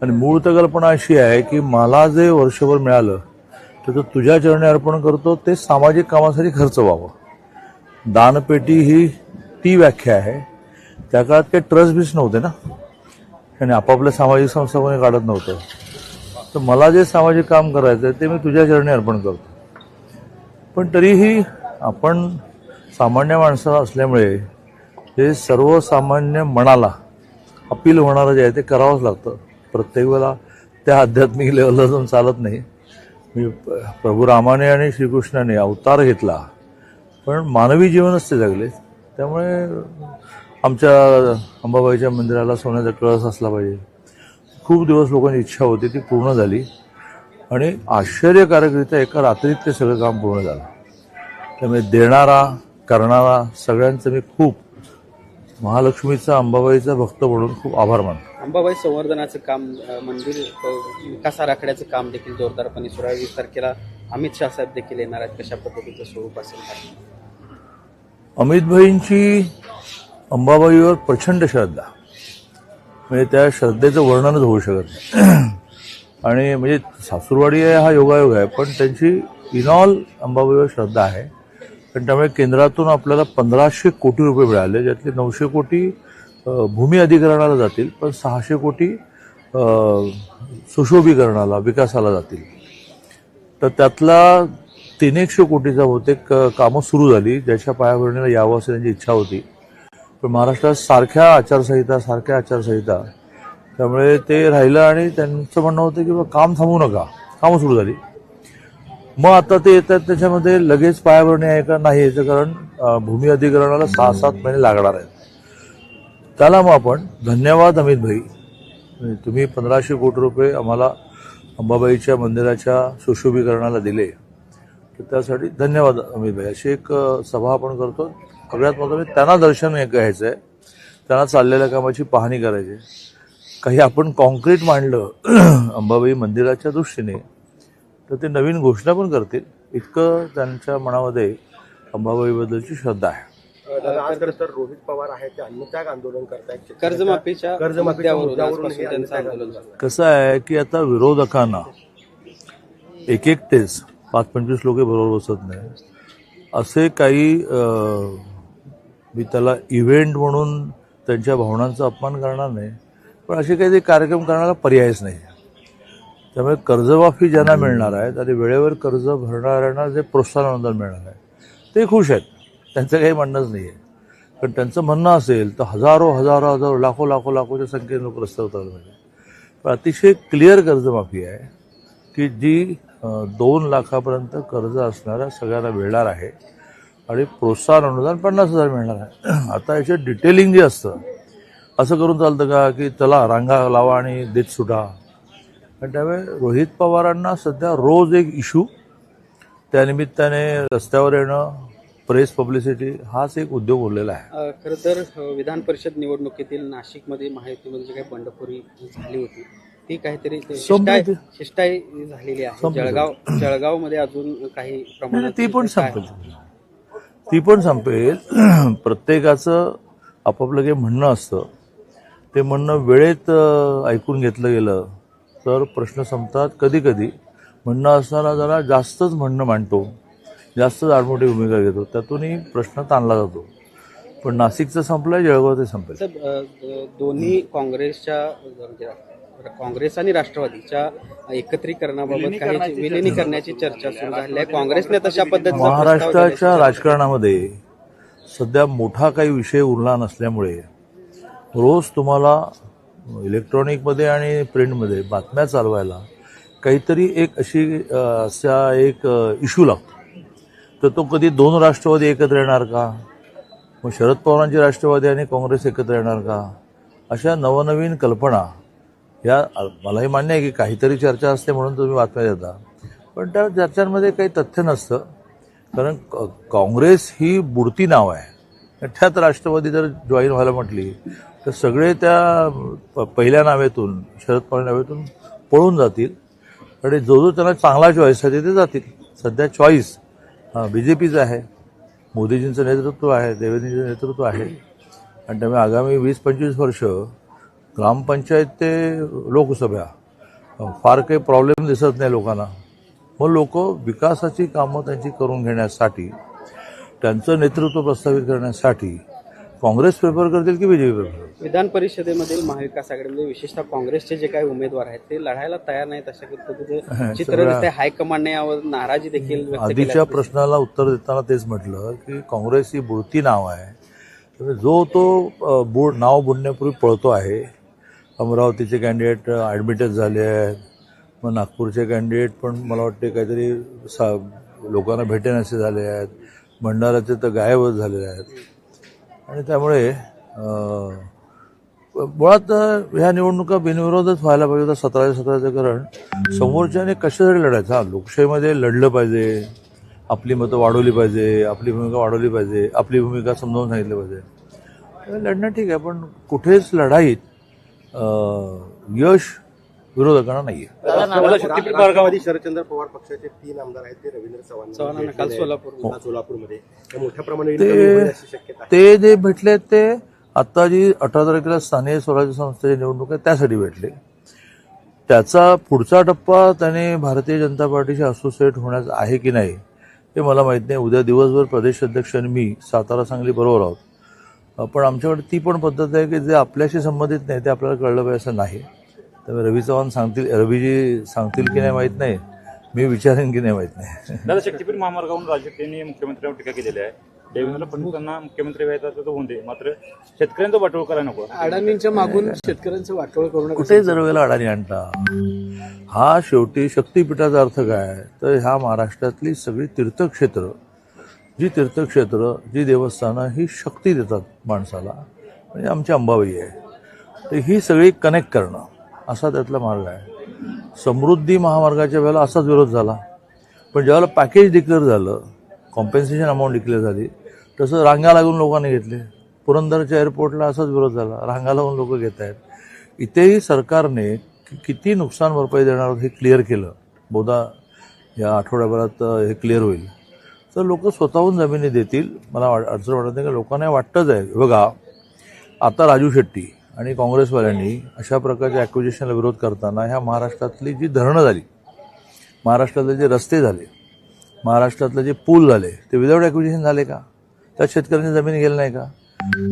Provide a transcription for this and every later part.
आणि मूळ तर कल्पना अशी आहे की मला जे वर्षभर मिळालं तर तुझ्या चरणी अर्पण करतो, ते सामाजिक कामासाठी खर्च व्हावं. दानपेटी ही ती व्याख्या आहे. त्या काळात काही ट्रस्ट बीस नव्हते ना, आणि आपापल्या सामाजिक संस्था कोणी काढत नव्हतं. तर मला जे सामाजिक काम करायचं आहे ते मी तुझ्या चरणी अर्पण करतो. पण तरीही आपण सामान्य माणसं असल्यामुळे हे सर्वसामान्य मनाला अपील होणारं जे आहे ते करावंच लागतं. प्रत्येक वेळेला त्या आध्यात्मिक लेवलला जाऊन चालत नाही. मी प्रभू रामाने आणि श्रीकृष्णाने अवतार घेतला, पण मानवी जीवनच ते जगले. त्यामुळे आमच्या अंबाबाईच्या मंदिराला सोन्याचा कळस असला पाहिजे. खूप दिवस लोकांची इच्छा होती, ती पूर्ण झाली आणि आश्चर्यकारकरित्या एका रात्रीत ते सगळं काम पूर्ण झालं. त्यामुळे देणारा करणारा सगळ्यांचं मी खूप महालक्ष्मीचा अंबाबाईचा भक्त म्हणून खूप आभार मानतो. अंबाबाई संवर्धनाचं काम, मंदिर विकास आराखड्याचं काम देखील जोरदारपणे सुरू आहे. 20 तारखेला अमित शाह साहेब देखील येणार आहेत. कशा पद्धतीचं स्वरूप असेल? अमितभाईंची अंबाबाईवर प्रचंड श्रद्धा, म्हणजे त्या श्रद्धेचं वर्णनच होऊ शकत नाही. आणि म्हणजे सासूरवाडी आहे हा योगायोग आहे, पण त्यांची इनऑल अंबाबाईवर श्रद्धा आहे. आणि त्यामुळे केंद्रातून आपल्याला 1500 कोटी रुपये मिळाले, ज्यातले 900 कोटी भूमी अधिग्रहणाला जातील, पण 600 कोटी सुशोभीकरणाला, विकासाला जातील. तर त्यातला 300 कोटीचा बहुतेक कामं सुरू झाली, ज्याच्या पायाभरणीला यावं असं त्यांची इच्छा होती. पण महाराष्ट्रात सारख्या आचारसंहिता, त्यामुळे ते राहिलं. आणि त्यांचं म्हणणं होतं की काम थांबवू नका, कामं सुरू झाली. मग आता ते येतात, त्याच्यामध्ये लगेच पायाभरणी आहे का नाही याचं, कारण भूमी अधिग्रहणाला 6-7 महिने लागणार आहेत. त्याला मग आपण धन्यवाद अमित भाई, तुम्ही 1500 कोटी रुपये आम्हाला अंबाबाईच्या मंदिराच्या सुशोभीकरणाला दिले, तर त्यासाठी धन्यवाद अमित भाई. अशी एक सभा आपण करतो. सगळ्यात महत्त्वाचं त्यांना दर्शन घ्यायचं आहे, त्यांना चाललेल्या कामाची पाहणी करायची. काही आपण कॉन्क्रीट मांडलं अंबाबाई मंदिराच्या दृष्टीने तर ते नवीन घोषणा पण करतील, इतकं त्यांच्या मनामध्ये अंबाबाईबद्दलची श्रद्धा आहे. आज तर रोहित पवार आहे ते अन्नत्याग आंदोलन करतायत. कर्जमाफीच्या कसं आहे की आता विरोधकांना एकटेच 5-25 लोक बरोबर बसत नाही. असे काही मी त्याला इव्हेंट म्हणून त्यांच्या भावनांचा अपमान करणार नाही, पण असे काही कार्यक्रम करण्याला पर्यायच नाही. त्यामुळे कर्जमाफी ज्यांना मिळणार आहे आणि वेळेवर कर्ज भरणाऱ्यांना जे प्रोत्साहन अनुदान मिळणार आहे ते खुश आहेत, त्यांचं काही म्हणणंच नाही आहे. पण त्यांचं म्हणणं असेल तर हजारो लाखोच्या संख्येने लोक रस्त्यावर उतरले पाहिजे. पण अतिशय क्लिअर कर्जमाफी आहे की जी 2 लाखापर्यंत कर्ज असणाऱ्या सगळ्यांना मिळणार आहे आणि प्रोत्साहन अनुदान 50,000 मिळणार आहे. आता याच्यात डिटेलिंग जे असतं, असं करून चालतं का की चला रांगा लावा आणि देत सुटा. आणि त्यामुळे रोहित पवारांना सध्या रोज एक इश्यू, त्यानिमित्ताने रस्त्यावर येणं, प्रेस पब्लिसिटी हाच एक उद्योग उरलेला आहे. खरं तर विधान परिषद निवडणुकीतील नाशिकमध्ये महायुतीमध्ये जी काही बंडखोरी झाली होती ती काहीतरी शिष्टाई झालेली आहे. जळगावमध्ये अजून काही प्रमाणात ती पण संपेल. प्रत्येकाचं आपापलं काही म्हणणं असतं, ते म्हणणं वेळेत ऐकून घेतलं गेलं तर प्रश्न संपतात. कधी म्हणणं असताना जरा जास्तच म्हणणं मांडतो, जास्तच आडमोठी भूमिका घेतो, त्यातूनही प्रश्न ताणला जातो. पण नाशिकचं संपलंय, जळगाव ते संपेल. दोन्ही काँग्रेस आणि राष्ट्रवादीच्या एकत्रीकरणाबाबत काही विलिनीकरणाची चर्चा सुरू झाली आहे. काँग्रेसने तशा पद्धतीने महाराष्ट्राच्या राजकारणामध्ये सध्या मोठा काही विषय उरला नसल्यामुळे रोज तुम्हाला इलेक्ट्रॉनिकमध्ये आणि प्रिंटमध्ये बातम्या चालवायला काहीतरी एक असा एक इश्यू लागतो. तर तो कधी 2 राष्ट्रवादी एकत्र येणार का, मग शरद पवारांची राष्ट्रवादी आणि काँग्रेस एकत्र येणार का, अशा नवनवीन कल्पना या. मलाही मान्य आहे की काहीतरी चर्चा असते म्हणून तुम्ही बातम्या देता, पण त्या चर्चांमध्ये काही तथ्य नसतं. कारण काँग्रेस ही बुडती नाव आहे. त्यात राष्ट्रवादी जर जॉईन व्हायला म्हटली तर सगळे त्या पहिल्या नावेतून, शरद पवार नावेतून पळून जातील आणि जो त्यांना चांगला चॉईस आहे ते जातील. सध्या चॉईस BJPचं आहे, मोदीजींचं नेतृत्व आहे, देवेंद्रजींचं नेतृत्व आहे. आणि त्यामुळे आगामी 20-25 वर्ष ग्रामपंचायत ते लोकसभा फार काही प्रॉब्लेम दिसत नाही लोकांना. मग लोक विकासाची कामं त्यांची करून घेण्यासाठी, त्यांचं नेतृत्व प्रस्थापित करण्यासाठी काँग्रेस प्रेफर करतील की बीजेपी प्रेफर करतील? विधान परिषदेमधील महाविकास आघाडीमध्ये विशेषतः काँग्रेसचे जे काही उमेदवार आहेत ते लढायला तयार नाहीत अशा पद्धतीचं चित्र दिसतंय. हायकमांडने यावर नाराजी देखील व्यक्त केली. आधीच्या प्रश्नाला उत्तर देताना तेच म्हटलं की काँग्रेस ही बुडती नाव आहे. त्यामुळे जो तो नाव बुडण्यापूर्वी पळतो आहे. अमरावतीचे कॅन्डिडेट ॲडमिटच झाले आहेत. मग नागपूरचे कॅन्डिडेट पण मला वाटते काहीतरी लोकांना भेटेनासे झाले आहेत. भंडाराचे तर गायबच झालेले आहेत. आणि त्यामुळे मुळात ह्या निवडणुका बिनविरोधच व्हायला पाहिजे होत्या 17-17चं. कारण समोरच्याने कशासाठी लढायचं? लोकशाहीमध्ये लढलं पाहिजे, आपली मतं वाढवली पाहिजे, आपली भूमिका वाढवली पाहिजे, आपली भूमिका समजावून सांगितली पाहिजे. लढणं ठीक आहे, पण कुठेच लढाईत यश विरोधकांना नाहीये. शक्तीपीठ मार्गामध्ये शरदचंद्र पवार पक्षाचे 3 आमदार आहेत ते रवींद्र चव्हाणांना काल सोलापूरमध्ये मोठ्या प्रमाणात अशी शक्यता आहे. ते जे भेटले ते आता जी 18 तारखेला स्थानिक स्वराज्य संस्थेची निवडणूक आहे त्यासाठी भेटले. त्याचा पुढचा टप्पा त्याने भारतीय जनता पार्टीशी असोसिएट होण्याचा आहे की नाही हे मला माहित नाही. उद्या दिवसभर प्रदेश अध्यक्ष आणि मी सातारा सांगली बरोबर आहोत. पण आमच्याकडे ती पण पद्धत आहे की जे आपल्याशी संबंधित नाही ते आपल्याला कळलं पाहिजे असं नाही. त्यामुळे रवी चव्हाण सांगतील, रवीजी सांगतील की नाही माहीत नाही, मी विचारेन की नाही माहीत नाही. दादा, शक्तीपीठ महामार्गावरून राजकीयांनी मुख्यमंत्र्यांवर टीका केलेली आहे. देवेंद्र फडणवीसांना मुख्यमंत्री व्हायचं असं होऊन दे, मात्र शेतकऱ्यांचं वाटोळ करायला नको. अडाणींच्या मागून शेतकऱ्यांचं वाटोळ करून कुठे दरवेळेला अडाणी आणता? हा शेवटी शक्तीपीठाचा अर्थ काय? तर ह्या महाराष्ट्रातली सगळी तीर्थक्षेत्र, जी देवस्थानं ही शक्ती देतात माणसाला, म्हणजे आमची अंबाबाई आहे, तर ही सगळी कनेक्ट करणं असा त्यातला मार्ग आहे. समृद्धी महामार्गाच्या वेळेला असाच विरोध झाला. पण ज्यावेळेला पॅकेज डिक्लेअर झालं, कॉम्पेन्सेशन अमाऊंट डिक्लेअर झाली, तसं रांगा लागून लोकांनी घेतले. पुरंदरच्या एअरपोर्टला असाच विरोध झाला, रांगा लावून लोक घेत आहेत. इथेही सरकारने किती नुकसान भरपाई देणार हे क्लिअर केलं. बहुधा या आठवड्याभरात हे क्लिअर होईल. तर लोक स्वतःहून जमिनी देतील. मला अडचण वाटत नाही की लोकांना वाटतंच आहे. बघा, आता राजू शेट्टी आणि काँग्रेसवाल्यांनी अशा प्रकारच्या ॲक्विजिशनला विरोध करताना ह्या महाराष्ट्रातली जी धरणं झाली, महाराष्ट्रातले जे रस्ते झाले, महाराष्ट्रातले जे पूल झाले, ते विदाऊट ॲक्विजिशन झाले का? त्यात शेतकऱ्यांची जमीन गेली नाही का?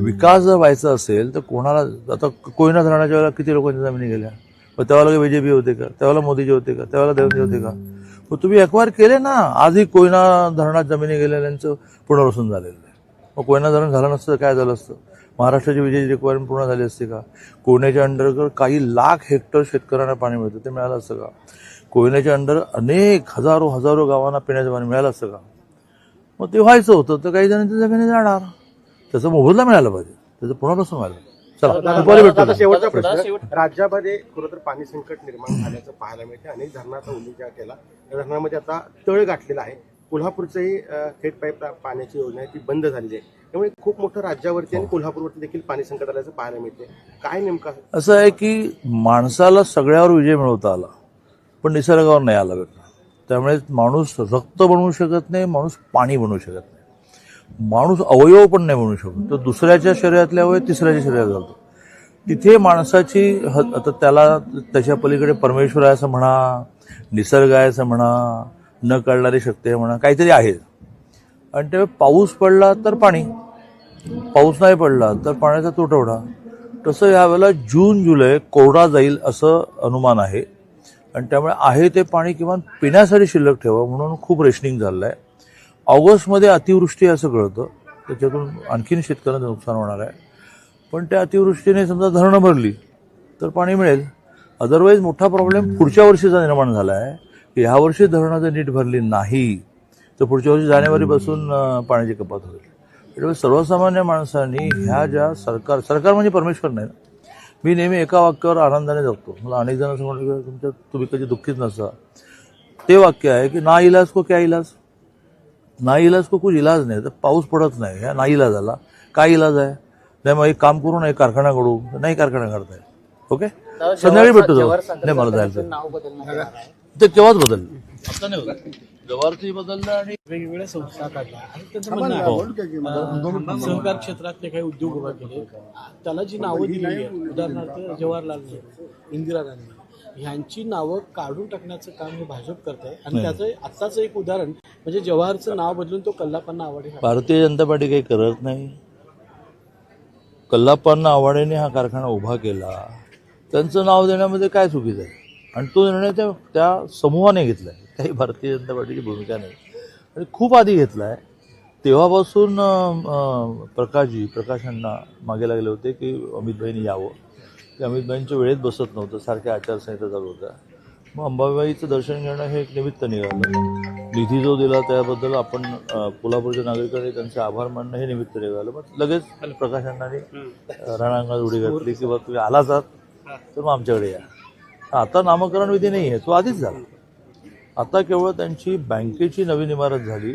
विकास जर व्हायचा असेल तर कोणाला, आता कोयना धरणाच्या वेळेला किती लोकांच्या जमिनी गेल्या? मग त्यावेळेला बीजेपी होते का? त्यावेळेला मोदीजी होते का? त्यावेळेला देवेंद्र होते का? मग तुम्ही एक्वायर केले ना. आजही कोयना धरणात जमिनी गेलेल्यांचं पुनर्वसन झालेलं आहे. मग कोयना धरण झालं नसतं तर काय झालं असतं? महाराष्ट्राची विजेची रिक्वायरमेंट पूर्ण झाली असते का? कोयनेच्या अंडर काही लाख हेक्टर शेतकऱ्यांना पाणी मिळतं, ते मिळालं असतं का? कोयनेच्या अंडर अनेक हजारो गावांना पिण्याचं पाणी मिळालं असतं का? मग ते व्हायचं होतं तर काही जणांच्या जमिनी जाणार, त्याचं मोबदला मिळाला पाहिजे, त्याचं पुनर्वसन व्हायला. चला, दुपारी भेटतो. शेवटचा प्रश्न. राज्यामध्ये खरं तर पाणी संकट निर्माण झाल्याचं पाहायला मिळते. अनेक धरणाचा उल्लेख केला. या धरणामध्ये आता तळ गाठलेला आहे. कोल्हापूरचंही थेट पाईप पाण्याची योजना आहे ती बंद झालेली आहे. त्यामुळे खूप मोठं राज्यावरती आणि कोल्हापूरवरती देखील पाणी संकट आल्याचं पाहायला मिळते. काय नेमकं असं आहे की माणसाला सगळ्यावर विजय मिळवता आला, पण निसर्गावर नाही आला भेटला. त्यामुळे माणूस रक्त बनवू शकत नाही, माणूस पाणी बनवू शकत नाही, माणूस अवयव पण नाही बनवू शकत. तर दुसऱ्याच्या शरीरातले अवयव तिसऱ्याच्या शरीरात घालतो. तिथे माणसाची आता त्याला त्याच्या पलीकडे परमेश्वर आहे असं म्हणा, निसर्ग आहे असं म्हणा, न कळणारी शक्ती आहे म्हणा, काहीतरी आहे. आणि त्यावेळी पाऊस पडला तर पाणी, पाऊस नाही पडला तर पाण्याचा तुटवडा. तसं यावेळेला जून जुलै कोरडा जाईल असं अनुमान आहे. आणि त्यामुळे आहे ते पाणी किमान पिण्यासाठी शिल्लक ठेवा म्हणून खूप रेशनिंग झालं आहे. ऑगस्टमध्ये अतिवृष्टी असं कळतं, त्याच्यातून आणखीन शेतकऱ्यांचं नुकसान होणार आहे. पण त्या अतिवृष्टीने समजा धरणं भरली तर पाणी मिळेल. अदरवाईज मोठा प्रॉब्लेम पुढच्या वर्षीचा निर्माण झाला आहे की ह्या वर्षी धरणं जर नीट भरली नाही तर पुढच्या वर्षी जानेवारीपासून पाण्याची कपात होईल. त्यामुळे सर्वसामान्य माणसांनी ह्या ज्या सरकार म्हणजे परमेश्वर नाही. मी नेहमी एका वाक्यावर आनंदाने जगतो. मला अनेक जण असं म्हणलं तुम्ही कधी दुःखीच नसा. ते वाक्य आहे की ना इलाज को क्या इलाज, ना इलाज को कुछ इलाज नाही. तर पाऊस पडत नाही, ह्या ना इलाज आला. काय इलाज आहे? नाही मग एक काम करू ना, एक कारखाना काढू. नाही कारखाना काढताय. ओके, संध्याकाळी भेटतो. नाही मला जायचं. ते केव्हाच बदललं, आता नाही होत. जवाहरही बदललं आणि वेगवेगळ्या संस्था काढल्या आणि त्यांचं म्हणणं आहे सहकार क्षेत्रातले काही उद्योग उभा केले, त्याला जी नावं दिलेली आहेत, उदाहरणार्थ जवाहरलाल नेहरू, इंदिरा गांधी ह्यांची नावं काढून टाकण्याचं काम हे भाजप करत आहे. आणि त्याचं आत्ताचं एक उदाहरण म्हणजे जवाहरचं नाव बदलून तो कल्लापन्ना आवाडे भारतीय जनता पार्टी काही करत नाही. कल्लाप्पांना आवाडेने हा कारखाना उभा केला, त्यांचं नाव देण्यामध्ये काय चुकीचं आहे? आणि तो निर्णय त्या समूहाने घेतला आहे, काही भारतीय जनता पार्टीची भूमिका नाही. आणि खूप आधी घेतला आहे. तेव्हापासून प्रकाशांना मागे लागले होते की अमितभाईंनी यावं. की अमितभाईंच्या वेळेत बसत नव्हतं, सारख्या आचारसंहिता चालू होत्या. मग अंबाबाईचं दर्शन घेणं हे एक निमित्त निघालं. निधी जो दिला त्याबद्दल आपण कोल्हापूरच्या नागरिकांनी त्यांचे आभार मानणं हे निमित्त निघालं. मग लगेच प्रकाशांनी रणांगणात उडी घातली की बा तुम्ही आलाच तर मग आमच्याकडे या. आता नामकरण विधी नाही आहे, तो आधीच झाला. आता केवळ त्यांची बँकेची नवीन इमारत झाली,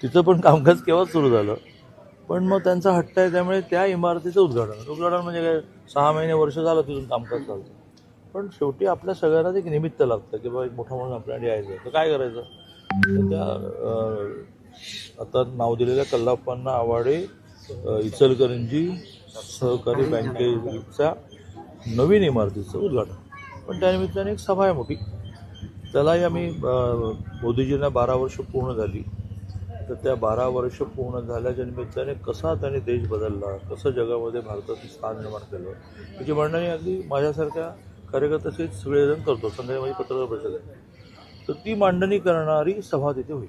तिचं पण कामकाज केव्हाच सुरू झालं. पण मग त्यांचा हट्ट आहे, त्यामुळे त्या इमारतीचं उद्घाटन म्हणजे काय 6 महिने वर्ष झालं तिथून कामकाज चालतं. पण शेवटी आपल्या सगळ्यांनाच एक निमित्त लागतं की बाबा एक मोठा म्हणून आपल्याला यायचं, तर काय करायचं. तर त्या आता नाव दिलेल्या कल्लाप्पांना आवाडे इचलकरंजी सहकारी बँकेच्या नवीन इमारतीचं उद्घाटन. पण त्यानिमित्ताने एक सभा आहे मोठी, त्यालाही आम्ही मोदीजींना 12 वर्ष पूर्ण झाली, तर त्या 12 वर्ष पूर्ण झाल्याच्या निमित्ताने कसा त्याने देश बदलला, कसं जगामध्ये भारताचं स्थान निर्माण केलं याची वर्णने अगदी माझ्यासारख्या कार्यकर्त्याचे सगळेजण करतो. संध्याकाळी माझी पत्रकार परिषद आहे, तर ती मांडणी करणारी सभा तिथे होईल.